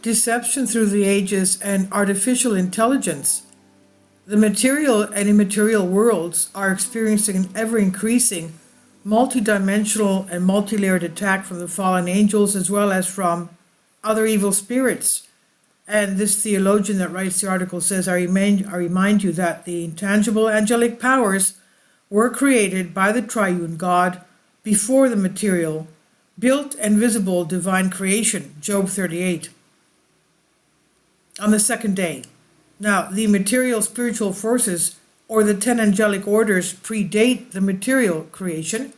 deception through the ages, and artificial intelligence. The material and immaterial worlds are experiencing an ever-increasing, multidimensional and multi-layered attack from the fallen angels as well as from other evil spirits. And this theologian that writes the article says, I remind you that the intangible angelic powers were created by the triune God before the material, built and visible divine creation, Job 38, on the second day. Now, the material spiritual forces or the 10 angelic orders predate the material creation.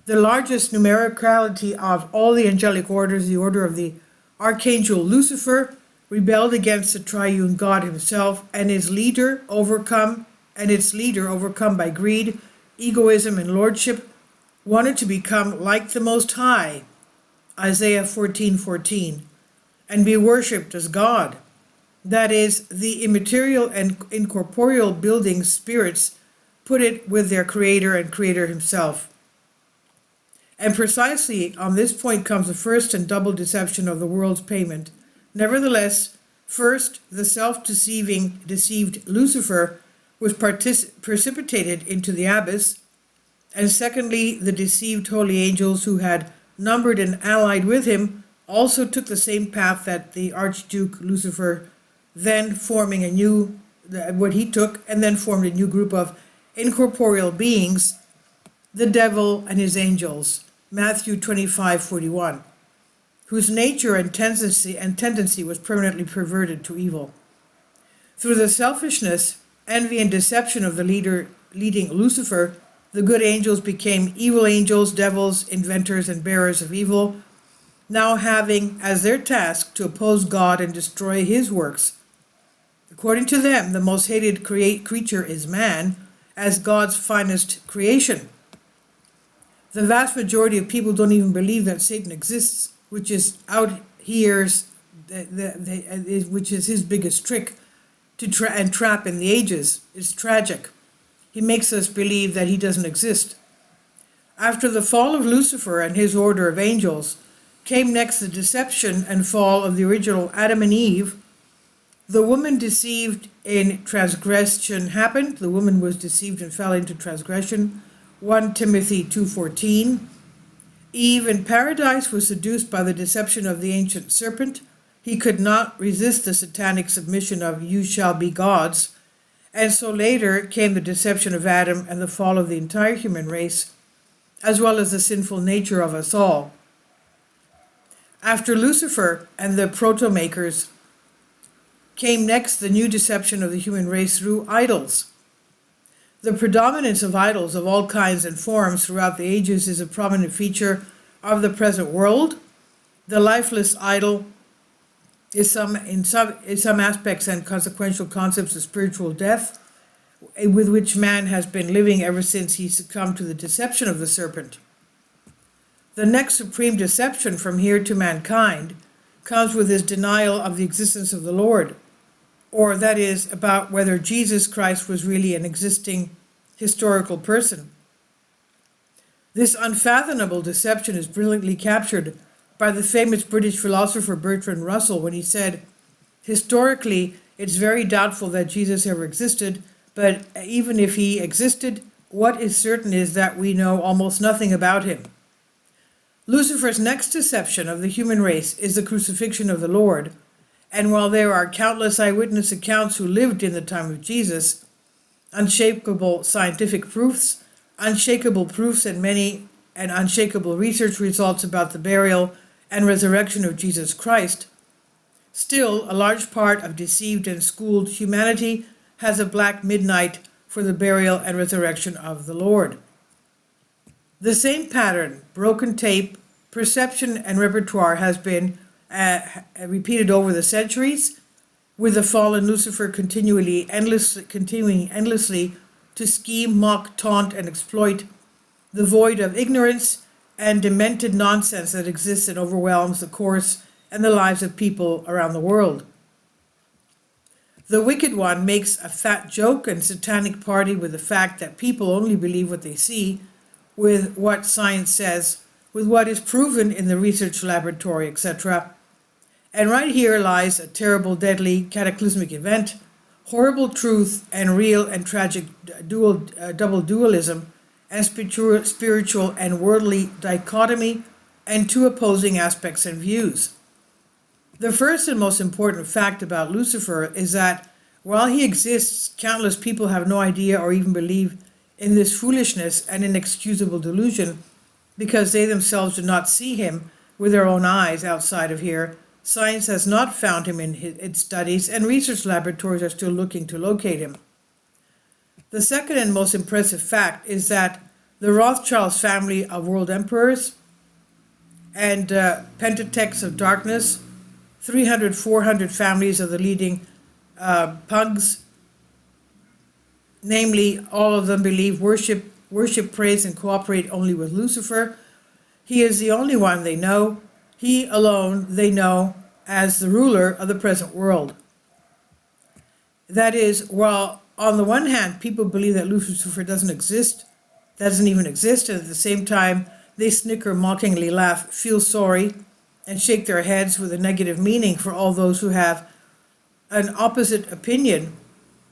The largest numericality of all the angelic orders, the order of the archangel Lucifer, rebelled against the triune God himself, and its leader overcome by greed, egoism, and lordship, wanted to become like the Most High, Isaiah 14:14, and be worshipped as God. That is, the immaterial and incorporeal building spirits put it with their creator and creator himself. And precisely on this point comes the first and double deception of the world's payment. Nevertheless, first, the deceived Lucifer was precipitated into the abyss, and secondly, the deceived holy angels who had numbered and allied with him also took the same path that the Archduke Lucifer, then forming a new group of incorporeal beings, the devil and his angels, Matthew 25:41. Whose nature and tendency was permanently perverted to evil. Through the selfishness, envy, and deception of the leading Lucifer, the good angels became evil angels, devils, inventors, and bearers of evil, now having as their task to oppose God and destroy his works. According to them, the most hated creature is man, as God's finest creation. The vast majority of people don't even believe that Satan exists, which is which is his biggest trick to trap in the ages. It's tragic. He makes us believe that he doesn't exist. After the fall of Lucifer and his order of angels, came next the deception and fall of the original Adam and Eve. The woman deceived in transgression happened. The woman was deceived and fell into transgression. 1 Timothy 2:14. Eve in paradise was seduced by the deception of the ancient serpent. He could not resist the satanic submission of "you shall be gods." And so later came the deception of Adam and the fall of the entire human race, as well as the sinful nature of us all. After Lucifer and the proto-makers came next the new deception of the human race through idols. The predominance of idols of all kinds and forms throughout the ages is a prominent feature of the present world. The lifeless idol is in some aspects and consequential concepts of spiritual death, with which man has been living ever since he succumbed to the deception of the serpent. The next supreme deception from here to mankind comes with his denial of the existence of the Lord, or that is, about whether Jesus Christ was really an existing historical person. This unfathomable deception is brilliantly captured by the famous British philosopher Bertrand Russell when he said, "Historically, it's very doubtful that Jesus ever existed, but even if he existed, what is certain is that we know almost nothing about him." Lucifer's next deception of the human race is the crucifixion of the Lord, and while there are countless eyewitness accounts who lived in the time of Jesus, unshakable scientific proofs, unshakable proofs and many and unshakable research results about the burial and resurrection of Jesus Christ, still a large part of deceived and schooled humanity has a black midnight for the burial and resurrection of the Lord. The same pattern, broken tape, perception, and repertoire has been repeated over the centuries, with the fallen Lucifer continuing endlessly to scheme, mock, taunt, and exploit the void of ignorance and demented nonsense that exists and overwhelms the course and the lives of people around the world. The wicked one makes a fat joke and satanic party with the fact that people only believe what they see, with what science says, with what is proven in the research laboratory, etc. And right here lies a terrible, deadly, cataclysmic event, horrible truth, and real and tragic double dualism, and spiritual and worldly dichotomy, and two opposing aspects and views. The first and most important fact about Lucifer is that while he exists, countless people have no idea or even believe in this foolishness and inexcusable delusion because they themselves do not see him with their own eyes outside of here. Science has not found him in its studies, and research laboratories are still looking to locate him. The second and most impressive fact is that the Rothschilds family of world emperors and Pentatechs of darkness, 300, 400 families of the leading pugs, namely all of them believe, worship, praise, and cooperate only with Lucifer. He is the only one they know. He alone they know as the ruler of the present world. That is, while on the one hand people believe that Lucifer doesn't even exist, and at the same time they snicker, mockingly laugh, feel sorry, and shake their heads with a negative meaning for all those who have an opposite opinion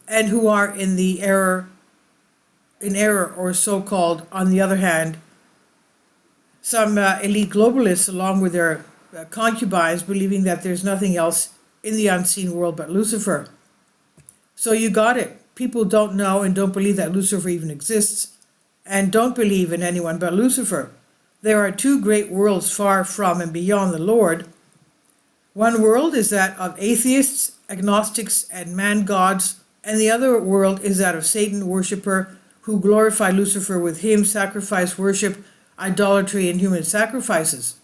and who are in error, or so-called, on the other hand, some elite globalists along with their concubines believing that there's nothing else in the unseen world but Lucifer. So you got it. People don't know and don't believe that Lucifer even exists, and don't believe in anyone but Lucifer. There are two great worlds far from and beyond the Lord. One world is that of atheists, agnostics, and man-gods, and the other world is that of Satan worshipper who glorify Lucifer with hymns, sacrifice, worship, idolatry, and human sacrifices.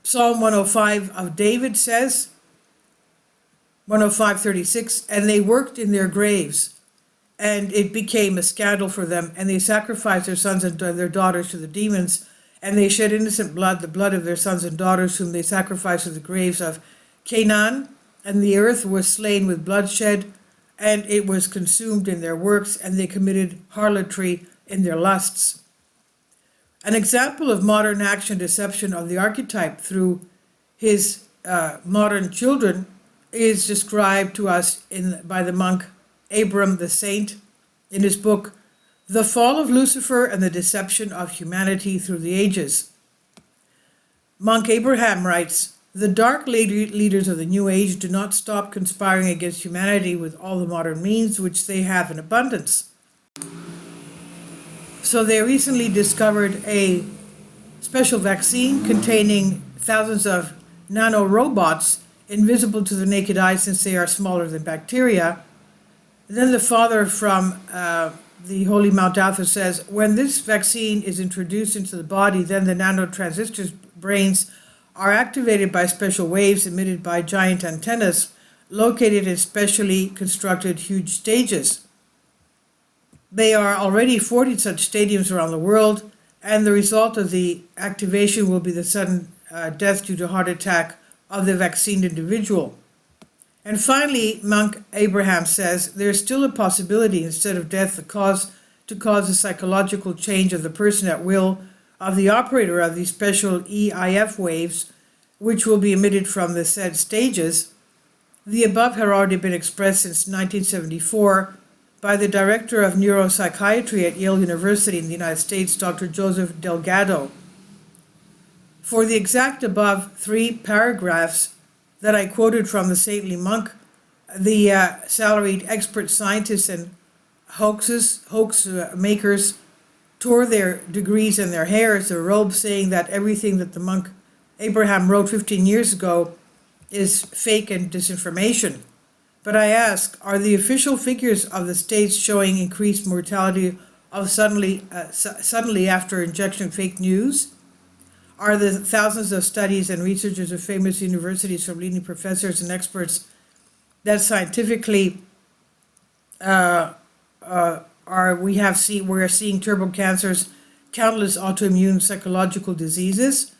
Psalm 105 of David says, 105:36, and they worked in their graves, and it became a scandal for them, and they sacrificed their sons and their daughters to the demons, and they shed innocent blood, the blood of their sons and daughters, whom they sacrificed to the graves of Canaan, and the earth was slain with bloodshed, and it was consumed in their works, and they committed harlotry in their lusts. An example of modern action deception of the archetype through his modern children is described to us by the monk Abram the Saint in his book, The Fall of Lucifer and the Deception of Humanity Through the Ages. Monk Abraham writes, the dark leaders of the New Age do not stop conspiring against humanity with all the modern means which they have in abundance. So they recently discovered a special vaccine containing thousands of nanorobots invisible to the naked eye since they are smaller than bacteria. Then the father from the Holy Mount Athos says, when this vaccine is introduced into the body, then the nanotransistors' brains are activated by special waves emitted by giant antennas located in specially constructed huge stages. There are already 40 such stadiums around the world, and the result of the activation will be the sudden death due to heart attack of the vaccinated individual. And finally, Monk Abraham says there's still a possibility, instead of death, to cause a psychological change of the person at will of the operator of these special EIF waves, which will be emitted from the said stages. The above had already been expressed since 1974 by the director of neuropsychiatry at Yale University in the United States, Dr. Joseph Delgado. For the exact above 3 paragraphs that I quoted from the saintly monk, the salaried expert scientists and hoax makers tore their degrees and their hairs, their robes, saying that everything that the monk Abraham wrote 15 years ago is fake and disinformation. But I ask, are the official figures of the states showing increased mortality of suddenly after injection fake news? Are the thousands of studies and researchers of famous universities from leading professors and experts that scientifically we're seeing turbo cancers, countless autoimmune psychological diseases?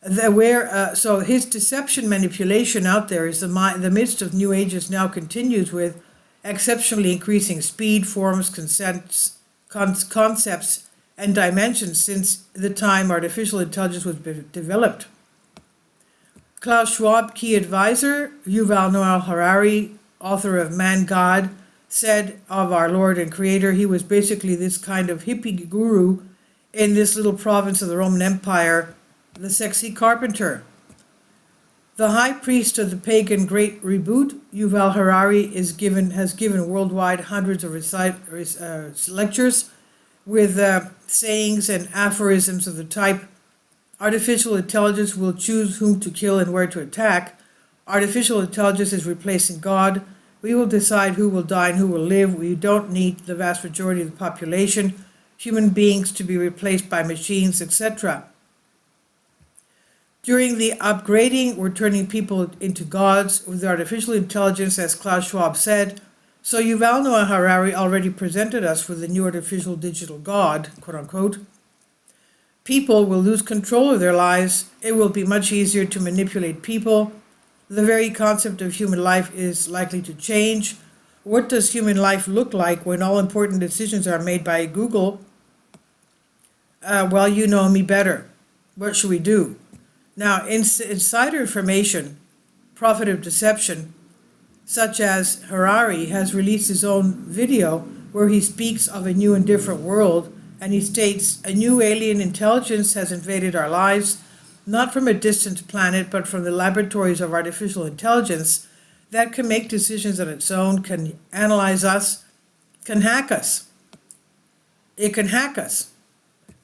So his deception manipulation out there is the midst of New Ages now continues with exceptionally increasing speed, forms, concepts, and dimensions since the time artificial intelligence was developed. Klaus Schwab key advisor, Yuval Noah Harari, author of Man God, said of our Lord and Creator, he was basically this kind of hippie guru in this little province of the Roman Empire, the sexy carpenter. The high priest of the pagan Great Reboot, Yuval Harari, has given worldwide hundreds of lectures with sayings and aphorisms of the type, artificial intelligence will choose whom to kill and where to attack. Artificial intelligence is replacing God. We will decide who will die and who will live. We don't need the vast majority of the population, human beings to be replaced by machines, etc. During the upgrading, we're turning people into gods with artificial intelligence, as Klaus Schwab said. So Yuval Noah Harari already presented us with a new artificial digital god, quote unquote. People will lose control of their lives. It will be much easier to manipulate people. The very concept of human life is likely to change. What does human life look like when all important decisions are made by Google? Well, you know me better. What should we do? Now, insider information, prophet of deception, such as Harari, has released his own video where he speaks of a new and different world, and he states, a new alien intelligence has invaded our lives, not from a distant planet, but from the laboratories of artificial intelligence that can make decisions on its own, can analyze us, can hack us. It can hack us.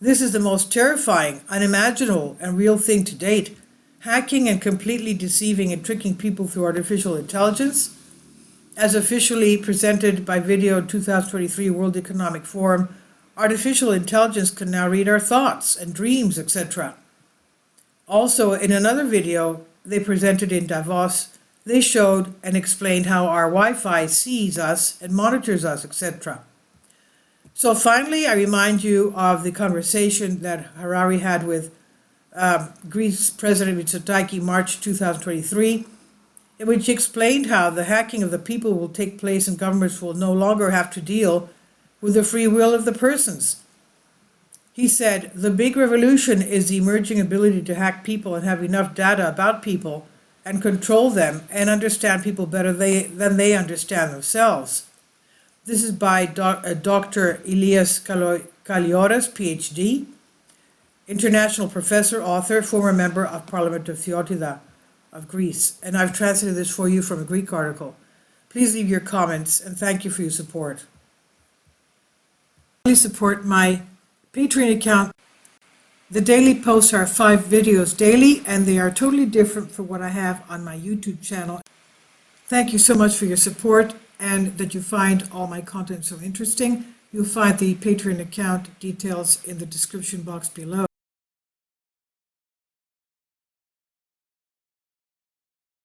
This is the most terrifying, unimaginable, and real thing to date. Hacking and completely deceiving and tricking people through artificial intelligence. As officially presented by Video 2023 World Economic Forum, artificial intelligence can now read our thoughts and dreams, etc. Also, in another video they presented in Davos, they showed and explained how our Wi-Fi sees us and monitors us, etc. So finally, I remind you of the conversation that Harari had with Greece President Mitsotakis March 2023, in which he explained how the hacking of the people will take place and governments will no longer have to deal with the free will of the persons. He said, the big revolution is the emerging ability to hack people and have enough data about people and control them and understand people better than they understand themselves. This is by Dr. Elias Kalliotis, PhD, international professor, author, former member of Parliament of Theotida of Greece. And I've translated this for you from a Greek article. Please leave your comments, and thank you for your support. Please support my Patreon account. The daily posts are 5 videos daily, and they are totally different from what I have on my YouTube channel. Thank you so much for your support, and that you find all my content so interesting. You'll find the Patreon account details in the description box below.